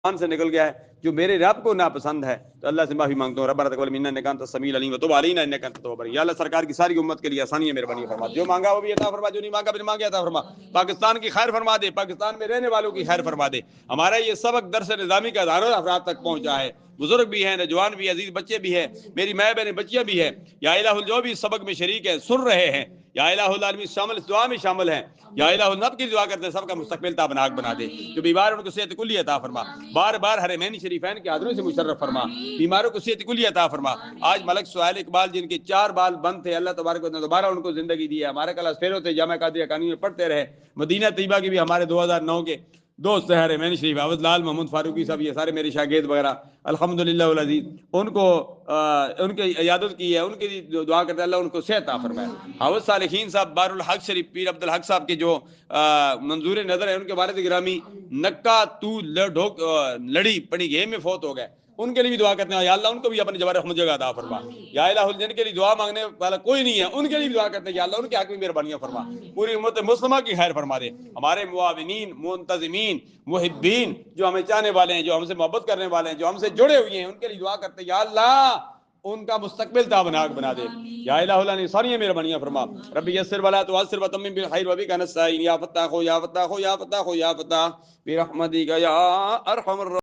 سے نکل گیا ہے جو میرے رب کو ناپسند ہے تو اللہ سے معافی مانگتا ہوں. ربنا تقبل منا انک انت السمیع العلیم وتب علینا انک انت التواب الرحیم. یا اللہ سرکار کی ساری امت کے لیے آسانی مہربانی فرما. جو مانگا وہ بھی عطا فرما, جو نہیں مانگا بھی نہیں مانگا عطا فرما. پاکستان کی خیر فرما دے, پاکستان میں رہنے والوں کی خیر فرما دے. ہمارا یہ سبق درس نظامی کا ہزاروں افراد تک پہنچا ہے, بزرگ بھی ہیں, نوجوان بھی, عزیز بچے بھی ہیں, میری ماں بہنیں بچیاں بھی ہیں. یا الہ جو بھی سبق میں شریک ہے سن رہے ہیں, یا الہ العالمین شامل اس دعا میں شامل ہیں, یا الہ النب کی دعا کرتے ہیں سب کا مستقبل تابناک بنا دے. جو بیمار ان کو صحت کلی عطا فرما, بار بار حرمین شریفین کے حاضروں سے مشرف فرما, بیماروں کو صحت کلی عطا فرما. آج ملک سہیل اقبال جن کے 4 بال بند تھے, اللہ تبارک و تعالی دوبارہ ان کو زندگی دی ہے. ہمارے کلاس فیل ہوتے جامعہ قادریہ کانوی میں پڑھتے رہے. مدینہ طیبہ کی بھی ہمارے 2009 کے دوست ہیں حرمین شریف, عوض لال, محمد فاروقی صاحب, یہ سارے میرے شاگرد وغیرہ الحمدللہ والعزیز. ان کو ان کی عیادت کی ہے, ان کی دعا کرتے اللہ ان کو صحت عطا فرمائے. حافظ صالحین صاحب بار الحق شریف پیر عبد الحق صاحب کے جو منظور نظر ہے, ان کے والد گرامی نکا تو لڑی پڑی گیم میں فوت ہو گئے, ان کے لیے بھی دعا کرتے ہیں یا اللہ ان کو بھی اپنے جوارح مجھے عطا فرما. یا الہ جن کے لیے دعا مانگنے والا کوئی نہیں ہے ان کے لیے بھی دعا کرتے ہیں یا اللہ ان کے حق میں مہربانیاں فرما. پوری امت مسلمہ کی خیر فرما دے. ہمارے معاونین, منتظمین, محبین جو ہمیں چاہنے والے ہیں, جو ہم سے محبت کرنے والے ہیں, جو ہم سے جڑے ہوئے ہیں, ان کے لیے دعا کرتے ہیں یا اللہ ان کا مستقبل تابناک بنا دے. یا الہ اللہ نے ساری مہربانیاں فرما. رب یسر ولا تعسر وتمم بالخیر وبک نستعین. یا فتاح یا فتاح یا فتاح یا فتاح برحمتک یا ارحم الراحمین.